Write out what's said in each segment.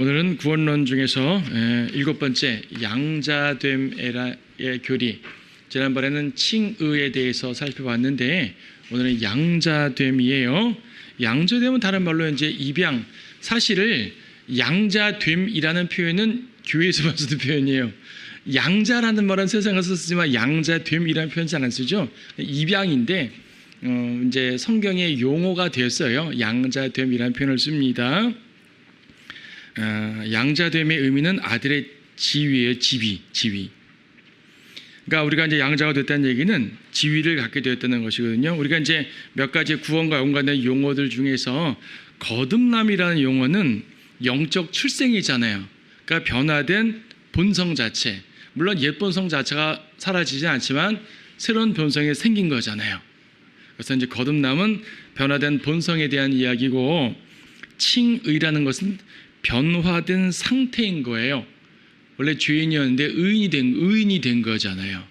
오늘은 구원론 중에서 7번째 양자됨의 교리, 지난번에는 칭의에 대해서 살펴봤는데 오늘은 양자됨이에요. 양자됨은 다른 말로 이제 입양, 사실을 양자됨이라는 표현은 교회에서만 쓰는 표현이에요. 양자라는 말은 세상에서 쓰지만 양자됨이라는 표현 잘 안 쓰죠. 입양인데 이제 성경의 용어가 되었어요. 양자됨이라는 표현을 씁니다. 양자됨의 의미는 아들의 지위예요. 지위. 그러니까 우리가 이제 양자가 됐다는 얘기는 지위를 갖게 되었다는 것이거든요. 우리가 이제 몇 가지 구원과 연관된 용어들 중에서 거듭남이라는 용어는 영적 출생이잖아요. 그러니까 변화된 본성 자체. 물론 옛 본성 자체가 사라지지 않지만 새로운 본성이 생긴 거잖아요. 그래서 이제 거듭남은 변화된 본성에 대한 이야기고, 칭의라는 것은 변화된 상태인 거예요. 원래 죄인이었는데 의인이 된 거잖아요.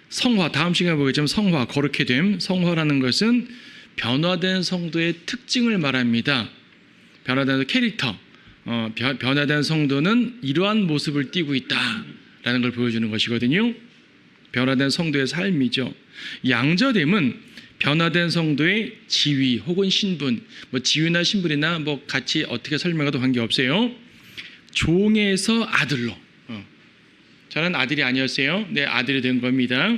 성화, 다음 시간에 보겠지만 성화, 거룩해 됨. 성화라는 것은 변화된 성도의 특징을 말합니다. 변화된 캐릭터, 변화된 성도는 이러한 모습을 띠고 있다라는 걸 보여주는 것이거든요. 변화된 성도의 삶이죠. 양자됨은 변화된 성도의 지위 혹은 신분, 뭐 지위나 신분이나 뭐 같이 어떻게 설명해도 관계없어요. 종에서 아들로. 저는 아들이 아니었어요. 네, 아들이 된 겁니다.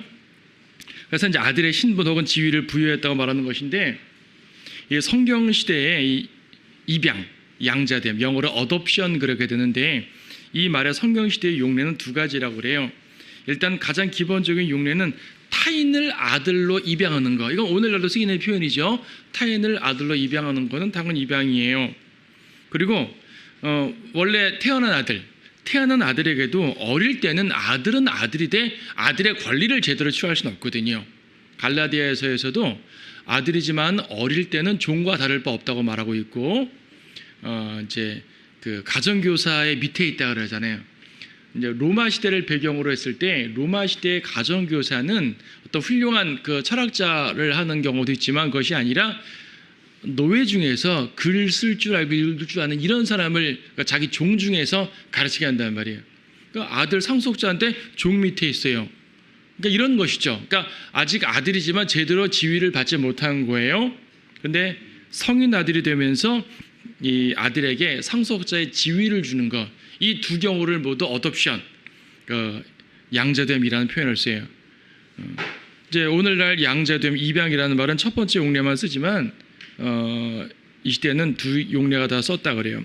그래서 이제 아들의 신분 혹은 지위를 부여했다고 말하는 것인데, 이 성경 시대의 입양, 양자됨, 영어로 어덥션 그렇게 되는데, 이 말의 성경 시대의 용례는 두 가지라고 그래요. 일단 가장 기본적인 용례는 타인을 아들로 입양하는 거. 이건 오늘날도 쓰이는 표현이죠. 타인을 아들로 입양하는 거는 당연히 입양이에요. 그리고 원래 태어난 아들에게도 어릴 때는 아들은 아들이 돼 아들의 권리를 제대로 취할 수는 없거든요. 갈라디아서에서도 아들이지만 어릴 때는 종과 다를 바 없다고 말하고 있고, 이제 그 가정교사의 밑에 있다 그러잖아요. 이제 로마 시대를 배경으로 했을 때 로마 시대의 가정교사는 어떤 훌륭한 그 철학자를 하는 경우도 있지만 그것이 아니라 노예 중에서 글 쓸 줄 알고 읽을 줄 아는 이런 사람을, 그러니까 자기 종 중에서 가르치게 한단 말이에요. 그러니까 아들 상속자한테 종 밑에 있어요. 그러니까 이런 것이죠. 그러니까 아직 아들이지만 제대로 지위를 받지 못한 거예요. 그런데 성인 아들이 되면서 이 아들에게 상속자의 지위를 주는 것, 이 두 경우를 모두 어덥션, 양자됨이라는 표현을 써요. 이제 오늘날 양자됨, 입양이라는 말은 첫 번째 용례만 쓰지만 이 시대는 두 용례가 다 썼다 그래요.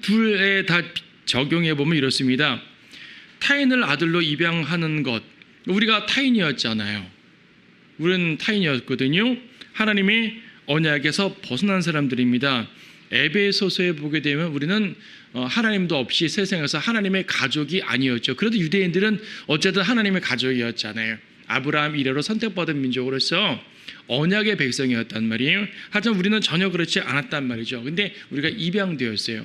둘에 다 적용해 보면 이렇습니다. 타인을 아들로 입양하는 것, 우리가 타인이었잖아요. 우리는 타인이었거든요. 하나님의 언약에서 벗어난 사람들입니다. 에베소서에 보게 되면 우리는 하나님도 없이 세상에서 하나님의 가족이 아니었죠. 그래도 유대인들은 어쨌든 하나님의 가족이었잖아요. 아브라함 이래로 선택받은 민족으로서 언약의 백성이었단 말이에요. 하지만 우리는 전혀 그렇지 않았단 말이죠. 근데 우리가 입양되었어요.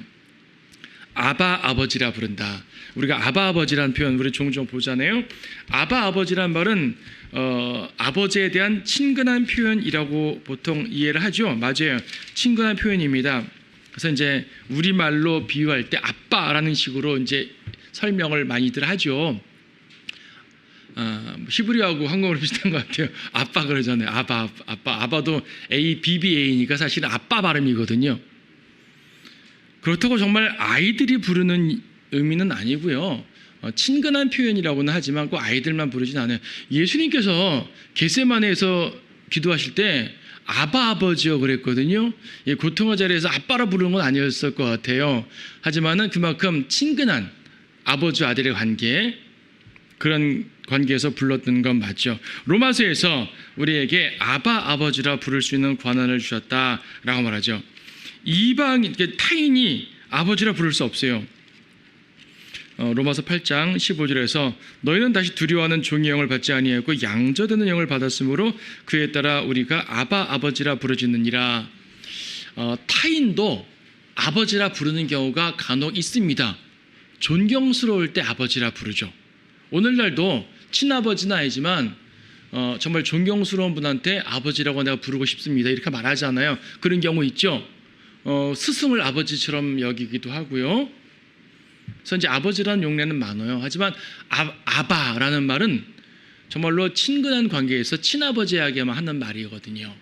아바 아버지라 부른다. 우리가 아바 아버지라는 표현 우리 종종 보잖아요. 아바 아버지란 말은 아버지에 대한 친근한 표현이라고 보통 이해를 하죠. 맞아요. 친근한 표현입니다. 그래서 이제 우리말로 비유할 때 아빠라는 식으로 이제 설명을 많이들 하죠. 히브리어하고 한국어로 비슷한 것 같아요. 아빠 그러잖아요. 아바도 ABBA니까 사실은 아빠 발음이거든요. 그렇다고 정말 아이들이 부르는 의미는 아니고요. 친근한 표현이라고는 하지만 꼭 아이들만 부르진 않아요. 예수님께서 겟세마네에서 기도하실 때 아바 아버지요 그랬거든요. 고통의 자리에서 아빠라 부르는 건 아니었을 것 같아요. 하지만은 그만큼 친근한 아버지 아들의 관계, 그런 관계에서 불렀던 건 맞죠. 로마서에서 우리에게 아바 아버지라 부를 수 있는 권한을 주셨다라고 말하죠. 타인이 아버지라 부를 수 없어요. 로마서 8장 15절에서 너희는 다시 두려워하는 종의 영을 받지 아니하였고 양자되는 영을 받았으므로 그에 따라 우리가 아바 아버지라 부르짖느니라. 타인도 아버지라 부르는 경우가 간혹 있습니다. 존경스러울 때 아버지라 부르죠. 오늘날도 친아버지는 아니지만 정말 존경스러운 분한테 아버지라고 내가 부르고 싶습니다 이렇게 말하잖아요. 그런 경우 있죠. 스승을 아버지처럼 여기기도 하고요. 그래서 이제 아버지라는 용례는 많아요. 하지만 아바라는 말은 정말로 친근한 관계에서 친아버지에게만 하는 말이거든요.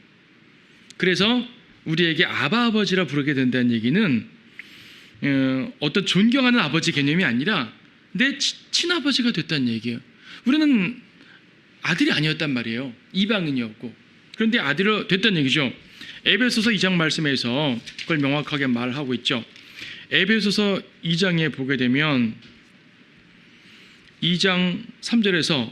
그래서 우리에게 아바 아버지라 부르게 된다는 얘기는 어떤 존경하는 아버지 개념이 아니라 내 친아버지가 됐다는 얘기예요. 우리는 아들이 아니었단 말이에요. 이방인이었고. 그런데 아들이 됐다는 얘기죠. 에베소서 2장 말씀에서 그걸 명확하게 말하고 있죠. 에베소서 2장에 보게 되면 2장 3절에서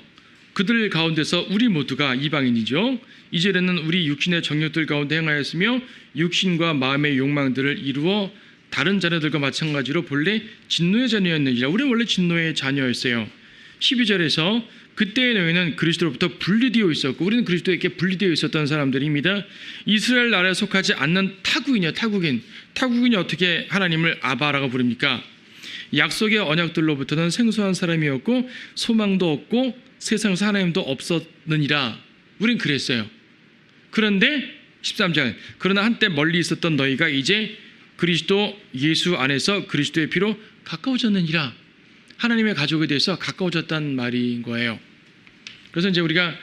그들 가운데서 우리 모두가 이방인이죠. 2절에는 우리 육신의 정욕들 가운데 행하였으며 육신과 마음의 욕망들을 이루어 다른 자녀들과 마찬가지로 본래 진노의 자녀였느니라. 우리는 원래 진노의 자녀였어요. 12절에서 그때의 너희는 그리스도로부터 분리되어 있었고, 우리는 그리스도에게 분리되어 있었던 사람들입니다. 이스라엘 나라에 속하지 않는 타국인이요, 타국인. 타국인이 어떻게 하나님을 아바라고 부릅니까? 약속의 언약들로부터는 생소한 사람이었고 소망도 없고 세상에서 하나님도 없었느니라. 우린 그랬어요. 그런데 13절, 그러나 한때 멀리 있었던 너희가 이제 그리스도 예수 안에서 그리스도의 피로 가까워졌느니라. 하나님의 가족에 대해서 가까워졌다는 말인 거예요. 그래서 이제 우리가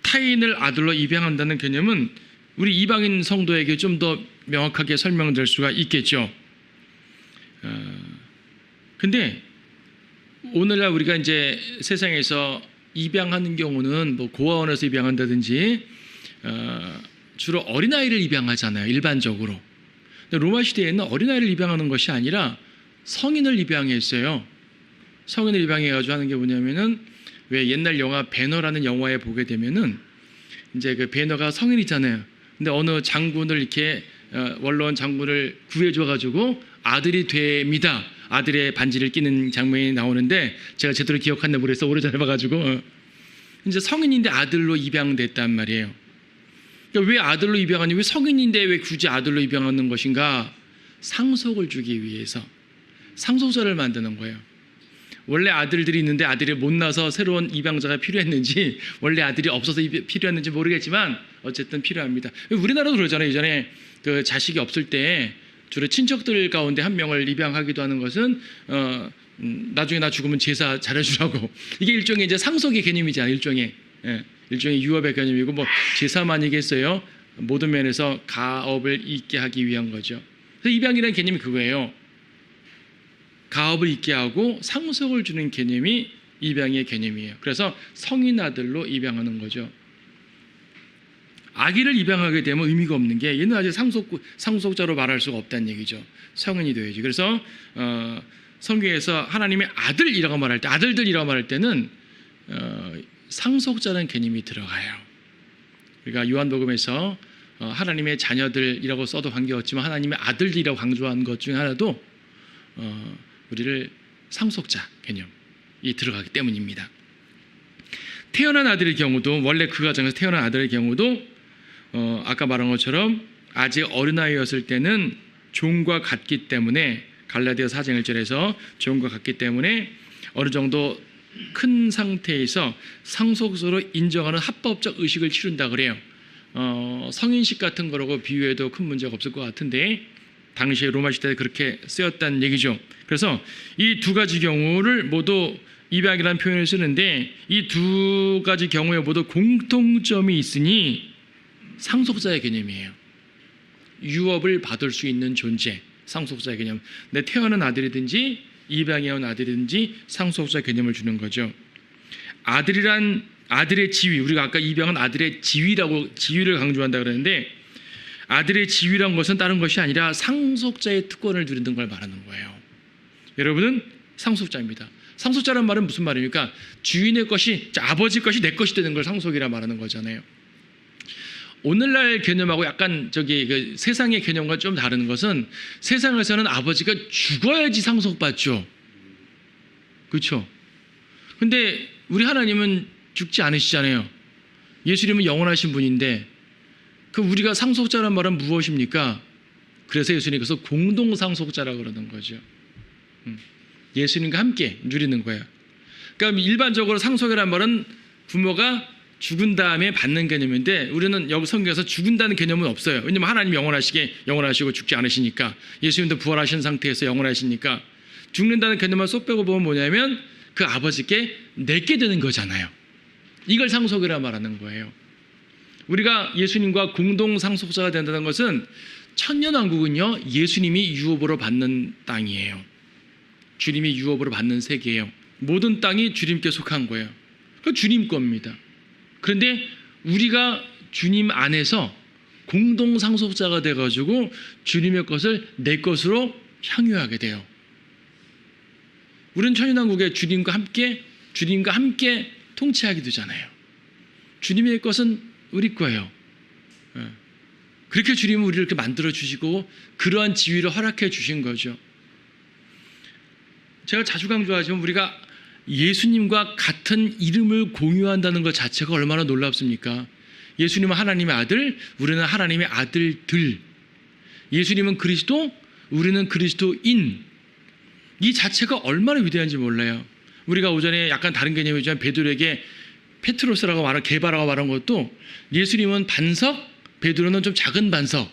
타인을 아들로 입양한다는 개념은 우리 이방인 성도에게 좀 더 명확하게 설명될 수가 있겠죠. 근데 오늘날 우리가 이제 세상에서 입양하는 경우는 뭐 고아원에서 입양한다든지 주로 어린아이를 입양하잖아요, 일반적으로. 근데 로마 시대에는 어린아이를 입양하는 것이 아니라 성인을 입양했어요. 성인을 입양해가지고 하는 게 뭐냐면은, 왜 옛날 영화 배너라는 영화에 보게 되면은 이제 그 배너가 성인이잖아요. 근데 어느 장군을 이렇게 원로원 장군을 구해줘가지고 아들이 됩니다. 아들의 반지를 끼는 장면이 나오는데 제가 제대로 기억하는데 모르겠어, 오래전에 봐가지고. 이제 성인인데 아들로 입양됐단 말이에요. 그러니까 왜 아들로 입양하니? 왜 성인인데 왜 굳이 아들로 입양하는 것인가? 상속을 주기 위해서 상속자를 만드는 거예요. 원래 아들들이 있는데 아들이 못 낳아서 새로운 입양자가 필요했는지, 원래 아들이 없어서 필요했는지 모르겠지만 어쨌든 필요합니다. 우리나라도 그러잖아요. 예전에 그 자식이 없을 때 주로 친척들 가운데 한 명을 입양하기도 하는 것은 나중에 나 죽으면 제사 잘해주라고. 이게 일종의 이제 상속의 개념이잖아요. 일종의 유업의 개념이고, 뭐 제사만이겠어요. 모든 면에서 가업을 잇게 하기 위한 거죠. 그래서 입양이라는 개념이 그거예요. 가업을 잇게 하고 상속을 주는 개념이 입양의 개념이에요. 그래서 성인 아들로 입양하는 거죠. 아기를 입양하게 되면 의미가 없는 게, 얘는 아직 상속자로 말할 수가 없다는 얘기죠. 성인이 되어야지. 그래서 성경에서 하나님의 아들이라고 말할 때, 아들들이라고 말할 때는 상속자라는 개념이 들어가요. 그러니까 요한복음에서 하나님의 자녀들이라고 써도 관계없지만 하나님의 아들들이라고 강조한 것 중에 하나도 우리를 상속자 개념이 들어가기 때문입니다. 태어난 아들의 경우도, 원래 그 가정에서 태어난 아들의 경우도 아까 말한 것처럼 아직 어린아이였을 때는 종과 같기 때문에, 갈라디아 4장 1절에서 종과 같기 때문에 어느 정도 큰 상태에서 상속자로 인정하는 합법적 의식을 치른다 그래요. 성인식 같은 거라고 비유해도 큰 문제가 없을 것 같은데 당시에 로마 시대에 그렇게 쓰였다는 얘기죠. 그래서 이 두 가지 경우를 모두 입양이라는 표현을 쓰는데, 이 두 가지 경우에 모두 공통점이 있으니 상속자의 개념이에요. 유업을 받을 수 있는 존재, 상속자의 개념. 내 태어난 아들이든지 입양해 온 아들이든지 상속자 개념을 주는 거죠. 아들이란 아들의 지위, 우리가 아까 입양은 아들의 지위를 강조한다 그랬는데, 아들의 지위란 것은 다른 것이 아니라 상속자의 특권을 누리는 걸 말하는 거예요. 여러분은 상속자입니다. 상속자란 말은 무슨 말입니까? 주인의 것이, 아버지 것이 내 것이 되는 걸 상속이라 말하는 거잖아요. 오늘날 개념하고 약간 그 세상의 개념과 좀 다른 것은, 세상에서는 아버지가 죽어야지 상속받죠. 그렇죠? 근데 우리 하나님은 죽지 않으시잖아요. 예수님은 영원하신 분인데, 그 우리가 상속자란 말은 무엇입니까? 그래서 예수님께서 공동상속자라고 그러는 거죠. 예수님과 함께 누리는 거예요. 그러니까 일반적으로 상속이란 말은 부모가 죽은 다음에 받는 개념인데 우리는 여기 성경에서 죽은다는 개념은 없어요. 왜냐하면 하나님 영원하시고 죽지 않으시니까, 예수님도 부활하신 상태에서 영원하시니까, 죽는다는 개념만 쏙 빼고 보면 뭐냐면 그 아버지께 내게 되는 거잖아요. 이걸 상속이라 말하는 거예요. 우리가 예수님과 공동 상속자가 된다는 것은, 천년왕국은요 예수님이 유업으로 받는 땅이에요. 주님이 유업으로 받는 세계예요. 모든 땅이 주님께 속한 거예요. 그 주님 겁니다. 그런데 우리가 주님 안에서 공동 상속자가 돼가지고 주님의 것을 내 것으로 향유하게 돼요. 우리는 천년왕국에 주님과 함께 통치하게 되잖아요. 주님의 것은 우리 거예요. 그렇게 주님은 우리를 이렇게 만들어 주시고 그러한 지위를 허락해 주신 거죠. 제가 자주 강조하지만 우리가 예수님과 같은 이름을 공유한다는 것 자체가 얼마나 놀랍습니까? 예수님은 하나님의 아들, 우리는 하나님의 아들들. 예수님은 그리스도, 우리는 그리스도인. 이 자체가 얼마나 위대한지 몰라요. 우리가 오전에 약간 다른 개념이지만 베드로에게 페트로스라고 게바라고 말한 것도, 예수님은 반석, 베드로는 좀 작은 반석.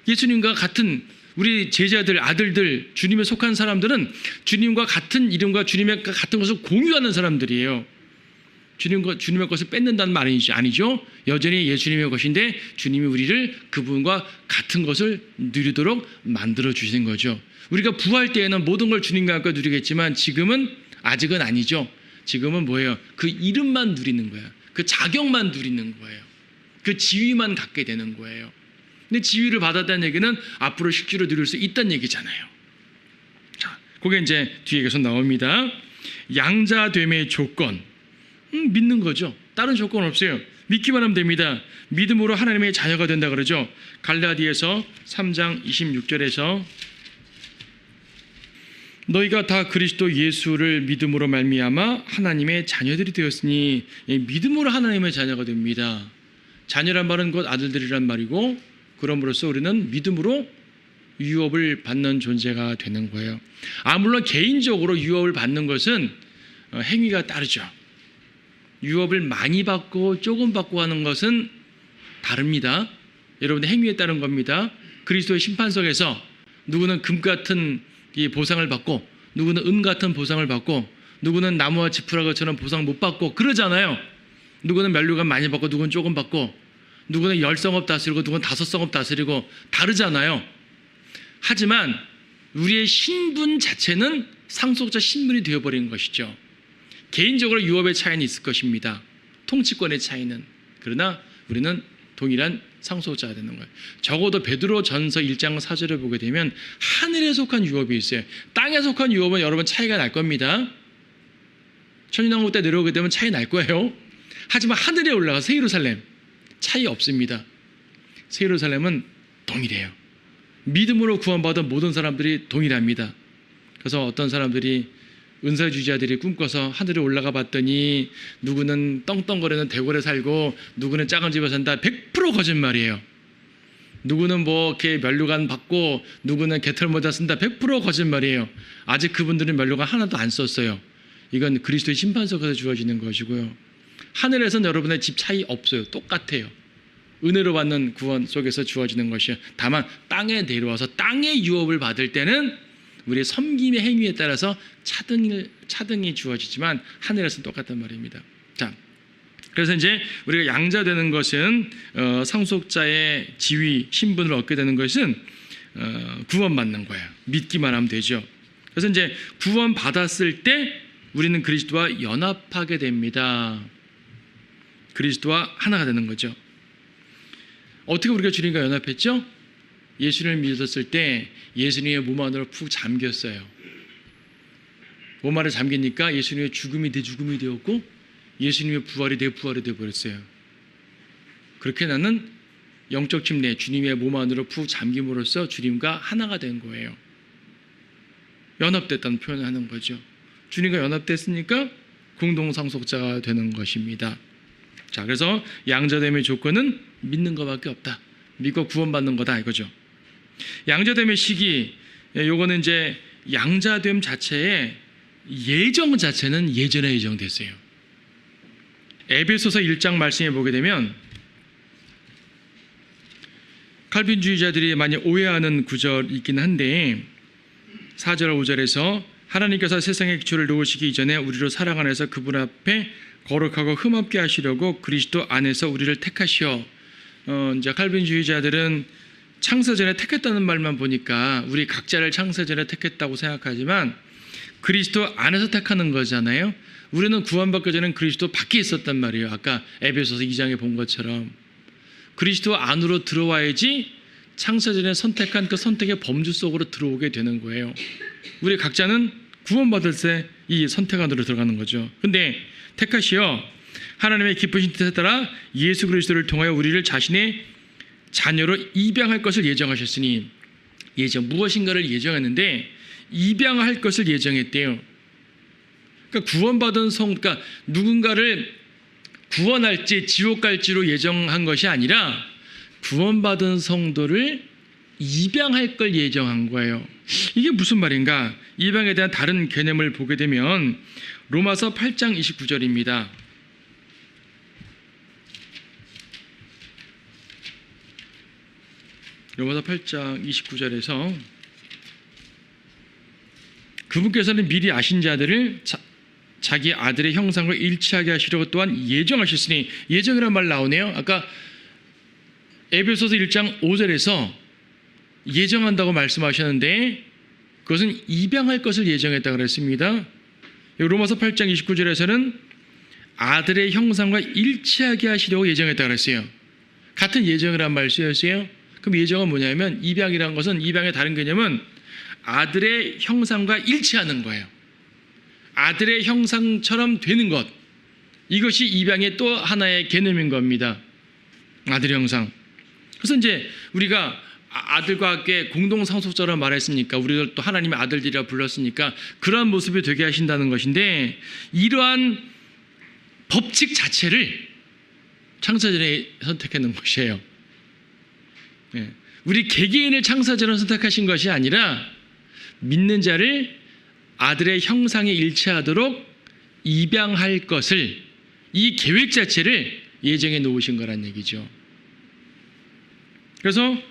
예수님과 같은 우리 제자들, 아들들, 주님에 속한 사람들은 주님과 같은 이름과 주님의 같은 것을 공유하는 사람들이에요. 주님의 것을 뺏는다는 말이 아니죠. 여전히 예수님의 것인데 주님이 우리를 그분과 같은 것을 누리도록 만들어 주신 거죠. 우리가 부활 때에는 모든 걸 주님과 함께 누리겠지만 지금은 아직은 아니죠. 지금은 뭐예요? 그 이름만 누리는 거야. 그 자격만 누리는 거예요. 그 지위만 갖게 되는 거예요. 근데 지위를 받았다는 얘기는 앞으로 실제로 누릴 수 있다는 얘기잖아요. 자, 그게 이제 뒤에 계속 나옵니다. 양자됨의 조건. 믿는 거죠. 다른 조건 없어요. 믿기만 하면 됩니다. 믿음으로 하나님의 자녀가 된다 그러죠. 갈라디아서 3장 26절에서 너희가 다 그리스도 예수를 믿음으로 말미암아 하나님의 자녀들이 되었으니, 믿음으로 하나님의 자녀가 됩니다. 자녀란 말은 곧 아들들이란 말이고, 그럼으로써 우리는 믿음으로 유업을 받는 존재가 되는 거예요. 물론 개인적으로 유업을 받는 것은 행위가 따르죠. 유업을 많이 받고 조금 받고 하는 것은 다릅니다. 여러분의 행위에 따른 겁니다. 그리스도의 심판석에서 누구는 금 같은 이 보상을 받고, 누구는 은 같은 보상을 받고, 누구는 나무와 지푸라기처럼 보상 못 받고 그러잖아요. 누구는 면류관 많이 받고, 누구는 조금 받고, 누구는 10성읍 다스리고, 누구는 5성읍 다스리고 다르잖아요. 하지만 우리의 신분 자체는 상속자 신분이 되어버린 것이죠. 개인적으로 유업의 차이는 있을 것입니다. 통치권의 차이는. 그러나 우리는 동일한 상속자가 되는 거예요. 적어도 베드로 전서 1장 4절을 보게 되면 하늘에 속한 유업이 있어요. 땅에 속한 유업은 여러분 차이가 날 겁니다. 천년왕국 때 내려오게 되면 차이 날 거예요. 하지만 하늘에 올라가 새 예루살렘 차이 없습니다. 새 예루살렘은 동일해요. 믿음으로 구원받은 모든 사람들이 동일합니다. 그래서 어떤 사람들이 은사주의자들이 꿈꿔서 하늘에 올라가 봤더니 누구는 떵떵거리는 대궐에 살고 누구는 작은 집에 산다. 100% 거짓말이에요. 누구는 뭐 이렇게 면류관 받고 누구는 개털모자 쓴다. 100% 거짓말이에요. 아직 그분들은 면류관 하나도 안 썼어요. 이건 그리스도의 심판석에서 주어지는 것이고요. 하늘에서는 여러분의 집 차이 없어요. 똑같아요. 은혜로 받는 구원 속에서 주어지는 것이요. 다만 땅에 내려와서 땅의 유업을 받을 때는 우리의 섬김의 행위에 따라서 차등이 주어지지만 하늘에서는 똑같단 말입니다. 자, 그래서 이제 우리가 양자되는 것은 상속자의 지위, 신분을 얻게 되는 것은 구원받는 거예요. 믿기만 하면 되죠. 그래서 이제 구원받았을 때 우리는 그리스도와 연합하게 됩니다. 그리스도와 하나가 되는 거죠. 어떻게 우리가 주님과 연합했죠? 예수를 믿었을 때 예수님의 몸 안으로 푹 잠겼어요. 몸 안에 잠기니까 예수님의 죽음이 내 죽음이 되었고 예수님의 부활이 내 부활이 되어버렸어요. 그렇게 나는 영적 침례, 주님의 몸 안으로 푹 잠김으로써 주님과 하나가 된 거예요. 연합됐다는 표현을 하는 거죠. 주님과 연합됐으니까 공동상속자가 되는 것입니다. 자, 그래서 양자됨의 조건은 믿는 것밖에 없다. 믿고 구원받는 거다 이거죠. 양자됨의 시기, 요거는 이제 양자됨 자체의 예정 자체는 예전에 예정됐어요. 에베소서 1장 말씀에 보게 되면 칼빈주의자들이 많이 오해하는 구절이 있긴 한데 4절 5절에서 하나님께서 세상의 기초를 놓으시기 이전에 우리로 사랑 안에서 그분 앞에 거룩하고 흠없게 하시려고 그리스도 안에서 우리를 택하시어 이제 칼빈주의자들은 창세전에 택했다는 말만 보니까 우리 각자를 창세전에 택했다고 생각하지만 그리스도 안에서 택하는 거잖아요. 우리는 구원받기 전에는 그리스도 밖에 있었단 말이에요. 아까 에베소서 2장에 본 것처럼 그리스도 안으로 들어와야지 창세전에 선택한 그 선택의 범주 속으로 들어오게 되는 거예요. 우리 각자는 구원받을 때 이 선택 안으로 들어가는 거죠. 근데 택하시어 하나님의 기쁘신 뜻에 따라 예수 그리스도를 통하여 우리를 자신의 자녀로 입양할 것을 예정하셨으니 무엇인가를 예정했는데 입양할 것을 예정했대요. 그러니까 구원받은 그러니까 누군가를 구원할지 지옥 갈지로 예정한 것이 아니라 구원받은 성도를 입양할 걸 예정한 거예요. 이게 무슨 말인가? 입양에 대한 다른 개념을 보게 되면 로마서 8장 29절입니다. 로마서 8장 29절에서 그분께서는 미리 아신 자들을 자기 아들의 형상과 일치하게 하시려고 또한 예정하셨으니 예정이란 말 나오네요. 아까 에베소서 1장 5절에서 예정한다고 말씀하셨는데 그것은 입양할 것을 예정했다고 그랬습니다. 로마서 8장 29절에서는 아들의 형상과 일치하게 하시려고 예정했다고 그랬어요. 같은 예정이란 말 쓰였어요. 그럼 예정은 뭐냐면 입양이라는 것은 입양의 다른 개념은 아들의 형상과 일치하는 거예요. 아들의 형상처럼 되는 것. 이것이 입양의 또 하나의 개념인 겁니다. 아들의 형상. 그래서 이제 우리가 아들과 함께 공동 상속자로 말했으니까 우리를 또 하나님의 아들들이라 불렀으니까 그러한 모습이 되게 하신다는 것인데 이러한 법칙 자체를 창세전에 선택하는 것이에요. 우리 개개인을 창세전에 선택하신 것이 아니라 믿는 자를 아들의 형상에 일치하도록 입양할 것을 이 계획 자체를 예정해 놓으신 거란 얘기죠. 그래서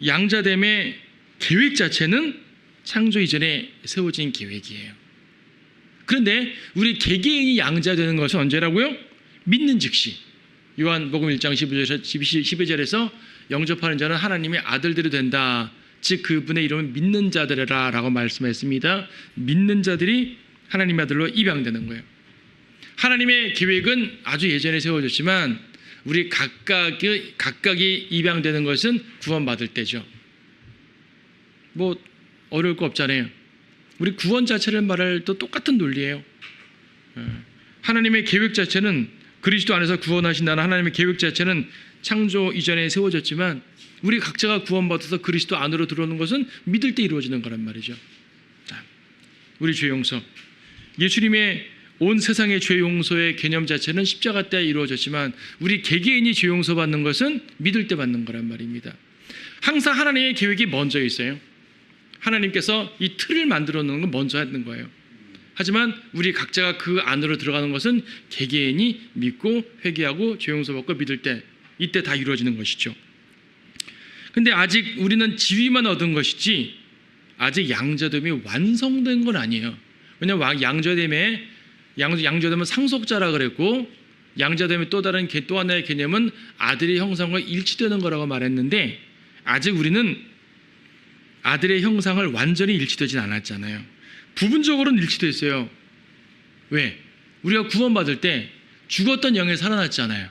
양자됨의 계획 자체는 창조 이전에 세워진 계획이에요. 그런데 우리 개개인이 양자되는 것은 언제라고요? 믿는 즉시. 요한복음 1장 12절에서 영접하는 자는 하나님의 아들들이 된다. 즉 그분의 이름은 믿는 자들이라 라고 말씀했습니다. 믿는 자들이 하나님의 아들로 입양되는 거예요. 하나님의 계획은 아주 예전에 세워졌지만 우리 각각이 입양되는 것은 구원받을 때죠. 뭐 어려울 거 없잖아요. 우리 구원 자체를 말할 때 똑같은 논리예요. 하나님의 계획 자체는 그리스도 안에서 구원하신다는 하나님의 계획 자체는 창조 이전에 세워졌지만 우리 각자가 구원받아서 그리스도 안으로 들어오는 것은 믿을 때 이루어지는 거란 말이죠. 우리 죄 용서. 예수님의 온 세상의 죄 용서의 개념 자체는 십자가 때 이루어졌지만 우리 개개인이 죄 용서 받는 것은 믿을 때 받는 거란 말입니다. 항상 하나님의 계획이 먼저 있어요. 하나님께서 이 틀을 만들어 놓는 건 먼저 하는 거예요. 하지만 우리 각자가 그 안으로 들어가는 것은 개개인이 믿고 회개하고 죄 용서 받고 믿을 때 이때 다 이루어지는 것이죠. 근데 아직 우리는 지위만 얻은 것이지 아직 양자됨이 완성된 건 아니에요. 왜냐하면 양자됨은 상속자라 그랬고 양자됨의 또 다른 또 하나의 개념은 아들의 형상과 일치되는 거라고 말했는데 아직 우리는 아들의 형상을 완전히 일치되진 않았잖아요. 부분적으로는 일치됐어요. 왜? 우리가 구원받을 때 죽었던 영이 살아났잖아요.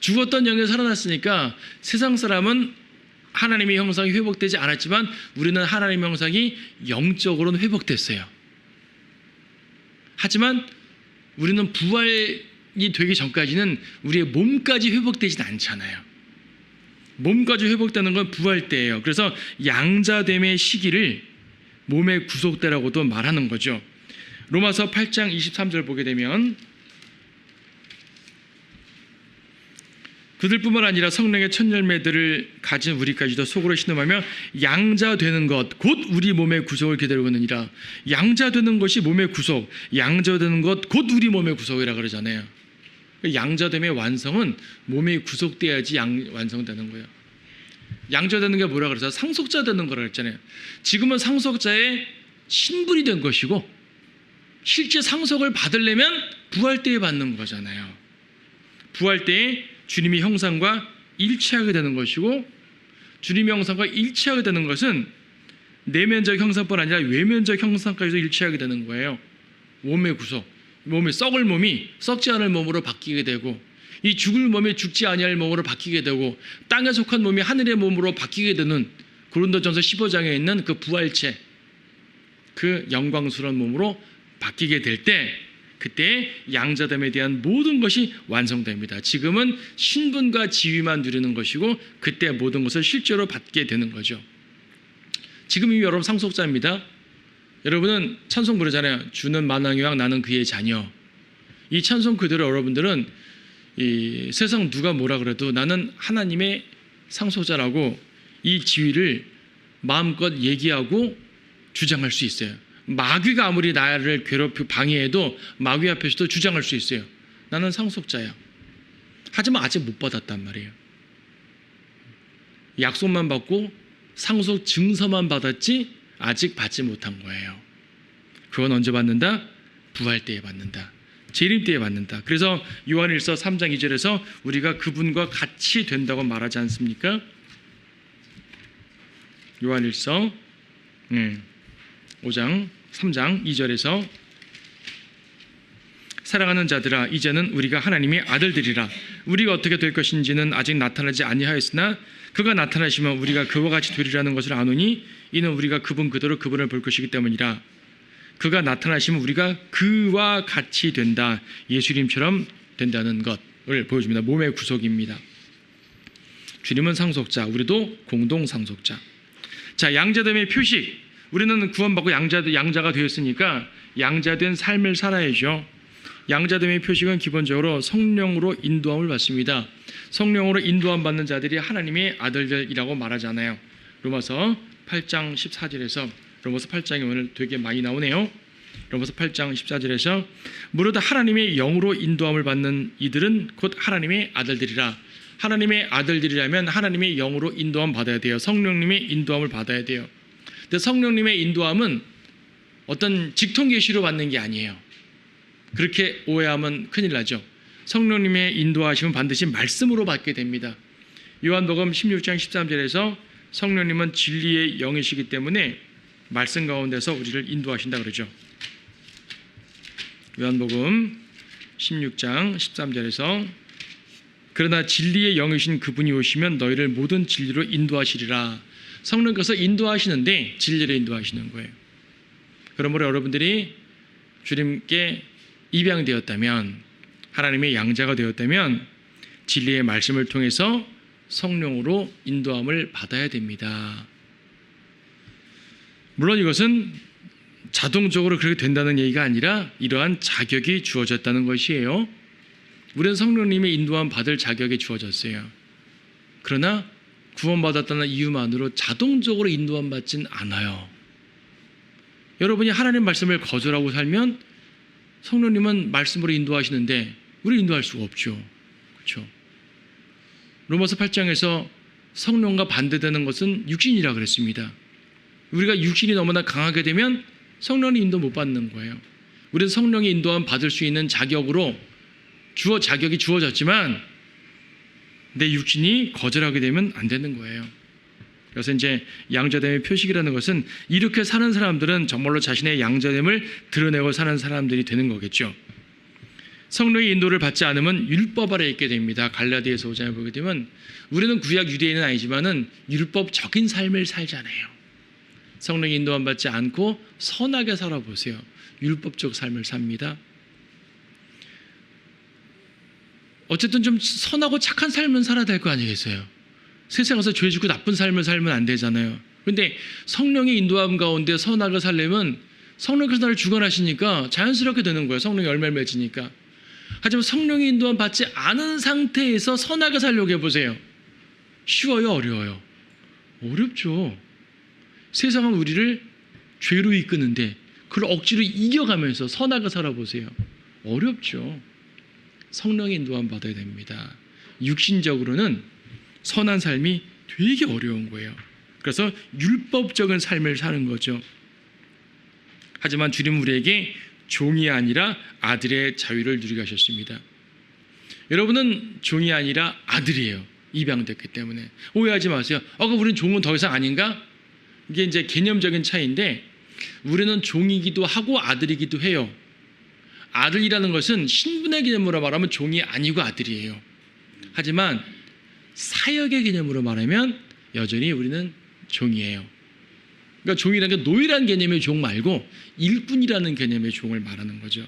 죽었던 영이 살아났으니까 세상 사람은 하나님의 형상이 회복되지 않았지만 우리는 하나님의 형상이 영적으로는 회복됐어요. 하지만 우리는 부활이 되기 전까지는 우리의 몸까지 회복되진 않잖아요. 몸까지 회복되는 건 부활 때예요. 그래서 양자됨의 시기를 몸의 구속때라고도 말하는 거죠. 로마서 8장 23절 보게 되면 그들뿐만 아니라 성령의 첫 열매들을 가진 우리까지도 속으로 신음하며 양자되는 것 곧 우리 몸의 구속을 기다리고 있느니라. 양자되는 것이 몸의 구속, 양자되는 것 곧 우리 몸의 구속이라 그러잖아요. 양자됨의 완성은 몸에 구속돼야지 완성되는 거예요. 양자되는 게 뭐라 그래서 상속자 되는 거라 그랬잖아요. 지금은 상속자의 신분이 된 것이고 실제 상속을 받으려면 부활 때에 받는 거잖아요. 부활 때에 주님의 형상과 일치하게 되는 것이고 주님의 형상과 일치하게 되는 것은 내면적 형상뿐 아니라 외면적 형상까지도 일치하게 되는 거예요. 몸의 구속, 몸의 썩을 몸이 썩지 않을 몸으로 바뀌게 되고 이 죽을 몸이 죽지 아니할 몸으로 바뀌게 되고 땅에 속한 몸이 하늘의 몸으로 바뀌게 되는 고린도전서 15장에 있는 그 부활체, 그 영광스러운 몸으로 바뀌게 될 때 그때 양자됨에 대한 모든 것이 완성됩니다. 지금은 신분과 지위만 누리는 것이고 그때 모든 것을 실제로 받게 되는 거죠. 지금 이미 여러분 상속자입니다. 여러분은 찬송 부르잖아요. 주는 만왕의 왕 나는 그의 자녀. 이 찬송 그대로 여러분들은 이 세상 누가 뭐라 그래도 나는 하나님의 상속자라고 이 지위를 마음껏 얘기하고 주장할 수 있어요. 마귀가 아무리 나를 괴롭히고 방해해도 마귀 앞에서도 주장할 수 있어요. 나는 상속자야. 하지만 아직 못 받았단 말이에요. 약속만 받고 상속 증서만 받았지 아직 받지 못한 거예요. 그건 언제 받는다? 부활 때에 받는다. 재림 때에 받는다. 그래서 요한일서 3장 2절에서 우리가 그분과 같이 된다고 말하지 않습니까? 요한일서 5장 3장 2절에서 사랑하는 자들아 이제는 우리가 하나님의 아들들이라. 우리가 어떻게 될 것인지는 아직 나타나지 아니하였으나 그가 나타나시면 우리가 그와 같이 되리라는 것을 아노니 이는 우리가 그분 그대로 그분을 볼 것이기 때문이라. 그가 나타나시면 우리가 그와 같이 된다. 예수님처럼 된다는 것을 보여줍니다. 몸의 구속입니다. 주님은 상속자, 우리도 공동 상속자. 자, 양자됨의 표식. 우리는 구원받고 양자가 되었으니까 양자된 삶을 살아야죠. 양자됨의 표식은 기본적으로 성령으로 인도함을 받습니다. 성령으로 인도함 받는 자들이 하나님의 아들들이라고 말하잖아요. 로마서 8장 14절에서 로마서 8장이 오늘 되게 많이 나오네요. 로마서 8장 14절에서 무릇 하나님의 영으로 인도함을 받는 이들은 곧 하나님의 아들들이라. 하나님의 아들들이라면 하나님의 영으로 인도함 받아야 돼요. 성령님의 인도함을 받아야 돼요. 근데 성령님의 인도함은 어떤 직통계시로 받는 게 아니에요. 그렇게 오해하면 큰일 나죠. 성령님의 인도하심은 반드시 말씀으로 받게 됩니다. 요한복음 16장 13절에서 성령님은 진리의 영이시기 때문에 말씀 가운데서 우리를 인도하신다 그러죠. 요한복음 16장 13절에서 그러나 진리의 영이신 그분이 오시면 너희를 모든 진리로 인도하시리라. 성령께서 인도하시는데 진리를 인도하시는 거예요. 그러므로 여러분들이 주님께 입양되었다면 하나님의 양자가 되었다면 진리의 말씀을 통해서 성령으로 인도함을 받아야 됩니다. 물론 이것은 자동적으로 그렇게 된다는 얘기가 아니라 이러한 자격이 주어졌다는 것이에요. 우리는 성령님의 인도함 받을 자격이 주어졌어요. 그러나 구원받았다는 이유만으로 자동적으로 인도함 받진 않아요. 여러분이 하나님 말씀을 거절하고 살면 성령님은 말씀으로 인도하시는데 우리 인도할 수가 없죠. 그렇죠? 로마서 8장에서 성령과 반대되는 것은 육신이라 그랬습니다. 우리가 육신이 너무나 강하게 되면 성령의 인도 못 받는 거예요. 우리는 성령의 인도함 받을 수 있는 자격이 주어졌지만 내 육신이 거절하게 되면 안 되는 거예요. 그래서 이제 양자됨의 표식이라는 것은 이렇게 사는 사람들은 정말로 자신의 양자됨을 드러내고 사는 사람들이 되는 거겠죠. 성령의 인도를 받지 않으면 율법 아래 있게 됩니다. 갈라디아서 5장에 보게 되면 우리는 구약 유대인은 아니지만은 율법적인 삶을 살잖아요. 성령의 인도함 받지 않고 선하게 살아보세요. 율법적 삶을 삽니다. 어쨌든 좀 선하고 착한 삶은 살아야 될 거 아니겠어요? 세상에서 죄 짓고 나쁜 삶을 살면 안 되잖아요. 그런데 성령의 인도함 가운데 선하게 살려면 성령께서 나를 주관하시니까 자연스럽게 되는 거예요. 성령의 열매를 맺으니까. 하지만 성령의 인도함 받지 않은 상태에서 선하게 살려고 해보세요. 쉬워요? 어려워요? 어렵죠. 세상은 우리를 죄로 이끄는데 그걸 억지로 이겨가면서 선하게 살아보세요. 어렵죠. 성령의 인도함 받아야 됩니다. 육신적으로는 선한 삶이 되게 어려운 거예요. 그래서 율법적인 삶을 사는 거죠. 하지만 주님 우리에게 종이 아니라 아들의 자유를 누리게 하셨습니다. 여러분은 종이 아니라 아들이에요. 입양됐기 때문에. 오해하지 마세요. 그럼 우리는 종은 더 이상 아닌가? 이게 이제 개념적인 차이인데, 우리는 종이기도 하고 아들이기도 해요. 아들이라는 것은 신분의 개념으로 말하면 종이 아니고 아들이에요. 하지만 사역의 개념으로 말하면 여전히 우리는 종이에요. 그러니까 종이라는 게 노예라는 개념의 종 말고 일꾼이라는 개념의 종을 말하는 거죠.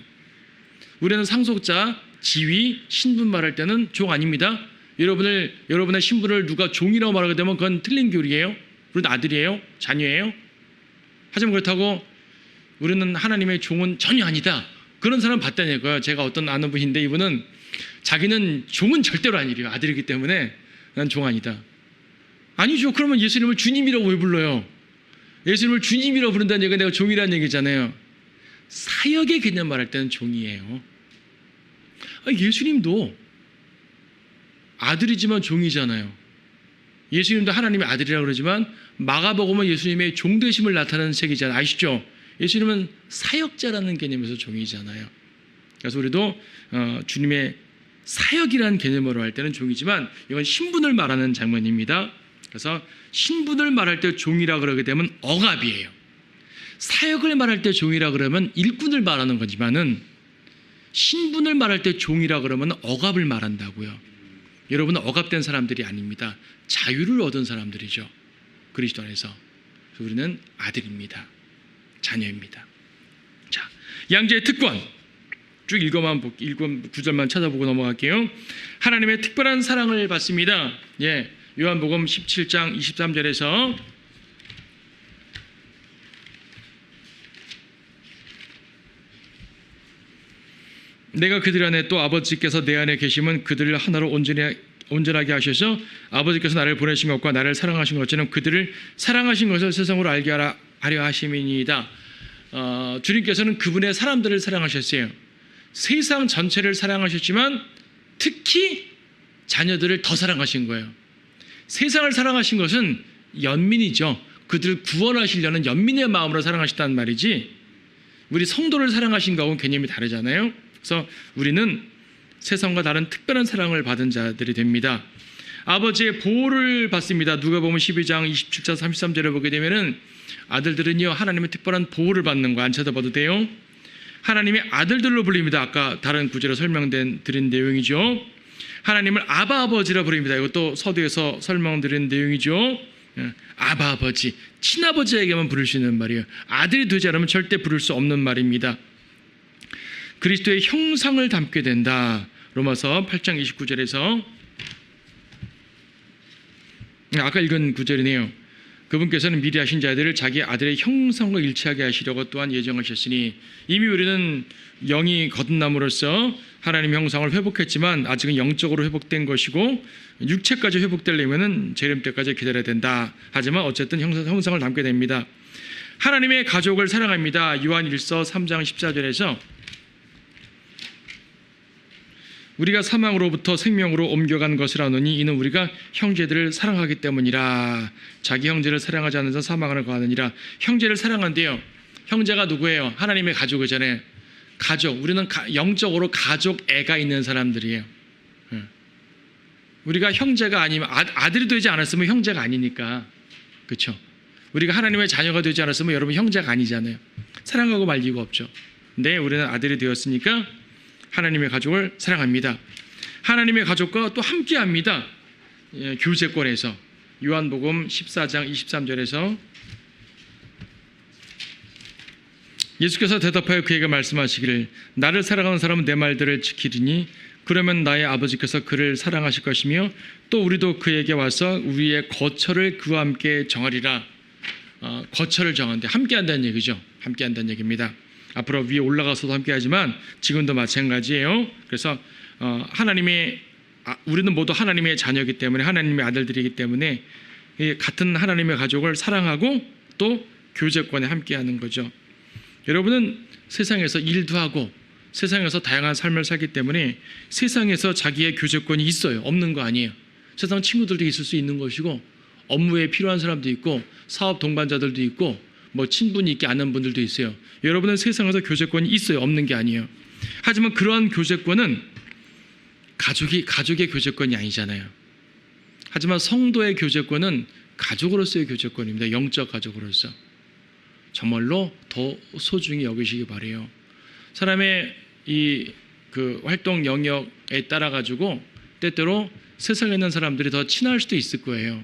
우리는 상속자, 지위, 신분 말할 때는 종 아닙니다. 여러분의 신분을 누가 종이라고 말하게 되면 그건 틀린 교리예요. 우리는 아들이에요. 자녀예요. 하지만 그렇다고 우리는 하나님의 종은 전혀 아니다. 그런 사람 봤다니까요. 제가 어떤 아는 분인데 이분은 자기는 종은 절대로 아니래요. 아들이기 때문에 난 종 아니다. 아니죠. 그러면 예수님을 주님이라고 왜 불러요? 예수님을 주님이라고 부른다는 얘기가 내가 종이라는 얘기잖아요. 사역의 개념 말할 때는 종이에요. 예수님도 아들이지만 종이잖아요. 예수님도 하나님의 아들이라고 그러지만 마가복음은 예수님의 종되심을 나타내는 책이잖아요. 아시죠? 예수님은 사역자라는 개념에서 종이잖아요. 그래서 우리도 주님의 사역이라는 개념으로 할 때는 종이지만 이건 신분을 말하는 장면입니다. 그래서 신분을 말할 때 종이라 그러게 되면 억압이에요. 사역을 말할 때 종이라 그러면 일꾼을 말하는 거지만은 신분을 말할 때 종이라 그러면 억압을 말한다고요. 여러분은 억압된 사람들이 아닙니다. 자유를 얻은 사람들이죠. 그리스도 안에서. 그래서 우리는 아들입니다. 자녀입니다. 자, 양자의 특권. 쭉 읽어만 9절만 찾아보고 넘어갈게요. 하나님의 특별한 사랑을 받습니다. 요한복음 17장 23절에서 내가 그들 안에 또 아버지께서 내 안에 계시면 그들을 하나로 온전하게 하셔서 아버지께서 나를 보내신 것과 나를 사랑하신 것처럼 그들을 사랑하신 것을 세상으로 알게 하려 하심이니이다. 주님께서는 그분의 사람들을 사랑하셨어요. 세상 전체를 사랑하셨지만 특히 자녀들을 더 사랑하신 거예요. 세상을 사랑하신 것은 연민이죠. 그들을 구원하시려는 연민의 마음으로 사랑하셨다는 말이지, 우리 성도를 사랑하신 거하고는 개념이 다르잖아요. 그래서 우리는 세상과 다른 특별한 사랑을 받은 자들이 됩니다. 아버지의 보호를 받습니다. 누가복음 12장 27절 33절에 보게 되면은 아들들은요 하나님의 특별한 보호를 받는 거 안 찾아봐도 돼요. 하나님의 아들들로 불립니다. 아까 다른 구절에 드린 내용이죠. 하나님을 아바 아버지라 부릅니다. 이것도 서두에서 설명드린 내용이죠. 아바 아버지, 친아버지에게만 부를 수 있는 말이에요. 아들이 되지 않으면 절대 부를 수 없는 말입니다. 그리스도의 형상을 담게 된다. 로마서 8장 29절에서 아까 읽은 구절이네요. 그분께서는 미리 하신 자들을 자기 아들의 형상과 일치하게 하시려고 또한 예정하셨으니, 이미 우리는 영이 거듭남으로써 하나님의 형상을 회복했지만 아직은 영적으로 회복된 것이고 육체까지 회복되려면 재림 때까지 기다려야 된다. 하지만 어쨌든 형상을 담게 됩니다. 하나님의 가족을 사랑합니다. 요한일서 3장 14절에서 우리가 사망으로부터 생명으로 옮겨간 것을 아노니 이는 우리가 형제들을 사랑하기 때문이라. 자기 형제를 사랑하지 않는 자 사망을 거하느니라. 형제를 사랑한대요. 형제가 누구예요? 하나님의 가족이잖아요. 가족. 우리는 영적으로 가족 애가 있는 사람들이에요. 우리가 형제가 아니면 아들이 되지 않았으면 형제가 아니니까. 그렇죠? 우리가 하나님의 자녀가 되지 않았으면 여러분 형제가 아니잖아요. 사랑하고 말 이유가 없죠. 근데 우리는 아들이 되었으니까 하나님의 가족을 사랑합니다. 하나님의 가족과 또 함께합니다. 교제권에서 요한복음 14장 23절에서 예수께서 대답하여 그에게 말씀하시기를 나를 사랑하는 사람은 내 말들을 지키리니 그러면 나의 아버지께서 그를 사랑하실 것이며 또 우리도 그에게 와서 우리의 거처를 그와 함께 정하리라. 거처를 정하는데 함께한다는 얘기죠. 함께한다는 얘기입니다. 앞으로 위에 올라가서도 함께하지만 지금도 마찬가지예요. 그래서 우리는 모두 하나님의 자녀이기 때문에 하나님의 아들들이기 때문에 같은 하나님의 가족을 사랑하고 또 교제권에 함께하는 거죠. 여러분은 세상에서 일도 하고 세상에서 다양한 삶을 살기 때문에 세상에서 자기의 교제권이 있어요. 없는 거 아니에요. 세상 친구들도 있을 수 있는 것이고 업무에 필요한 사람도 있고 사업 동반자들도 있고 뭐 친분이 있게 아는 분들도 있어요. 여러분은 세상에서 교제권이 있어요. 없는 게 아니에요. 하지만 그러한 교제권은 가족의 교제권이 아니잖아요. 하지만 성도의 교제권은 가족으로서의 교제권입니다. 영적 가족으로서. 정말로 더 소중히 여기시기 바라요. 사람의 그 활동 영역에 따라 가지고 때때로 세상에 있는 사람들이 더 친할 수도 있을 거예요.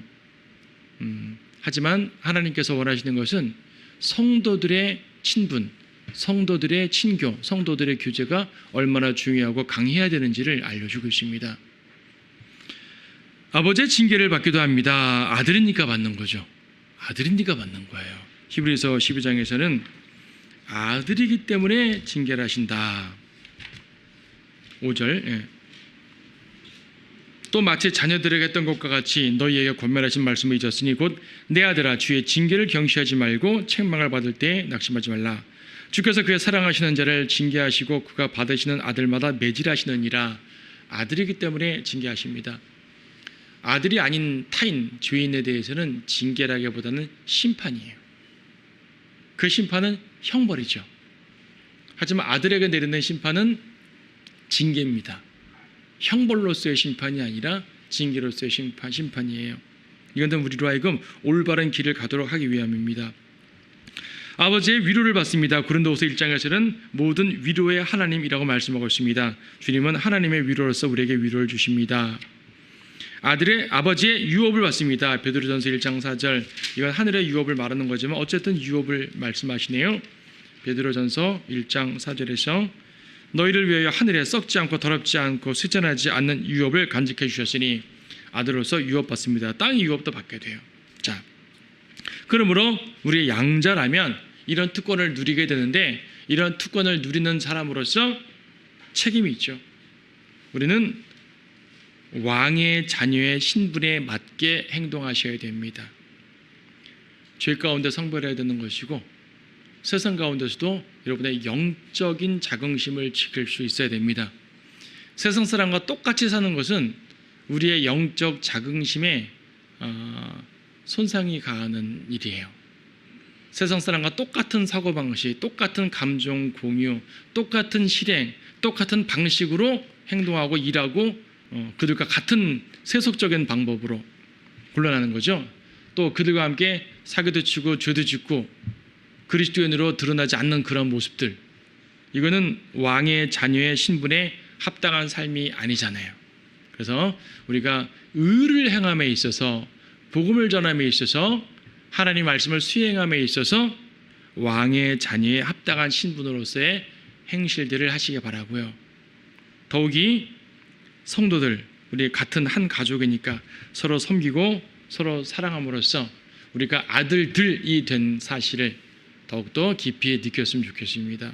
하지만 하나님께서 원하시는 것은 성도들의 친분, 성도들의 친교, 성도들의 교제가 얼마나 중요하고 강해야 되는지를 알려주고 있습니다. 아버지의 징계를 받기도 합니다. 아들이니까 받는 거죠. 아들이니까 받는 거예요. 히브리서 12장에서는 아들이기 때문에 징계를 하신다. 5절. 또 마치 자녀들에게 했던 것과 같이 너희에게 권면하신 말씀을 잊었으니 곧 내 아들아 주의 징계를 경시하지 말고 책망을 받을 때에 낙심하지 말라. 주께서 그의 사랑하시는 자를 징계하시고 그가 받으시는 아들마다 매질하시느니라. 아들이기 때문에 징계하십니다. 아들이 아닌 타인, 죄인에 대해서는 징계라기보다는 심판이에요. 그 심판은 형벌이죠. 하지만 아들에게 내리는 심판은 징계입니다. 형벌로서의 심판이 아니라 징계로서의 심판이에요. 이건 우리로 하여금 올바른 길을 가도록 하기 위함입니다. 아버지의 위로를 받습니다. 고린도후서 1장에서는 모든 위로의 하나님이라고 말씀하고 있습니다. 주님은 하나님의 위로로서 우리에게 위로를 주십니다. 아버지의 유업을 받습니다. 베드로전서 1장 4절. 이건 하늘의 유업을 말하는 거지만 어쨌든 유업을 말씀하시네요. 베드로전서 1장 4절에서 너희를 위하여 하늘에 썩지 않고 더럽지 않고 쇠잔하지 않는 유업을 간직해 주셨으니 아들로서 유업 받습니다. 땅의 유업도 받게 돼요. 자, 그러므로 우리의 양자라면 이런 특권을 누리게 되는데 이런 특권을 누리는 사람으로서 책임이 있죠. 우리는 왕의 자녀의 신분에 맞게 행동하셔야 됩니다. 죄 가운데 성별해야 되는 것이고 세상 가운데서도 여러분의 영적인 자긍심을 지킬 수 있어야 됩니다. 세상 사람과 똑같이 사는 것은 우리의 영적 자긍심에 손상이 가는 일이에요. 세상 사람과 똑같은 사고방식, 똑같은 감정 공유, 똑같은 실행, 똑같은 방식으로 행동하고 일하고 그들과 같은 세속적인 방법으로 곤란하는 거죠. 또 그들과 함께 사기도 치고 죄도 짓고 그리스도인으로 드러나지 않는 그런 모습들, 이거는 왕의 자녀의 신분에 합당한 삶이 아니잖아요. 그래서 우리가 의를 행함에 있어서, 복음을 전함에 있어서, 하나님 말씀을 수행함에 있어서 왕의 자녀에 합당한 신분으로서의 행실들을 하시기 바라고요. 더욱이 성도들, 우리 같은 한 가족이니까 서로 섬기고 서로 사랑함으로써 우리가 아들들이 된 사실을 더욱더 깊이 느꼈으면 좋겠습니다.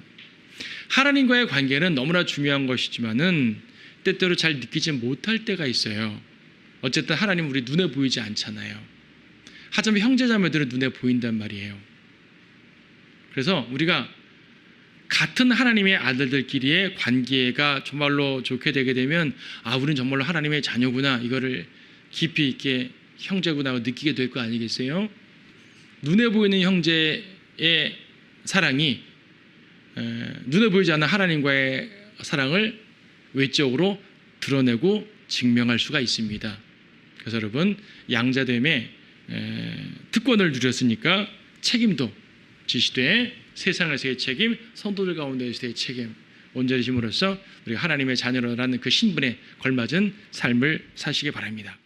하나님과의 관계는 너무나 중요한 것이지만은 때때로 잘 느끼지 못할 때가 있어요. 어쨌든 하나님 우리 눈에 보이지 않잖아요. 하지만 형제자매들은 눈에 보인단 말이에요. 그래서 우리가 같은 하나님의 아들들끼리의 관계가 정말로 좋게 되게 되면 우리는 정말로 하나님의 자녀구나, 이거를 깊이 있게 형제구나 느끼게 될 거 아니겠어요? 눈에 보이는 형제의 사랑이 눈에 보이지 않는 하나님과의 사랑을 외적으로 드러내고 증명할 수가 있습니다. 그래서 여러분, 양자됨의 특권을 누렸으니까 책임도 지시되 세상에서의 책임, 성도들 가운데에서의 책임 온전히 짐으로써 우리가 하나님의 자녀라는 그 신분에 걸맞은 삶을 사시기 바랍니다.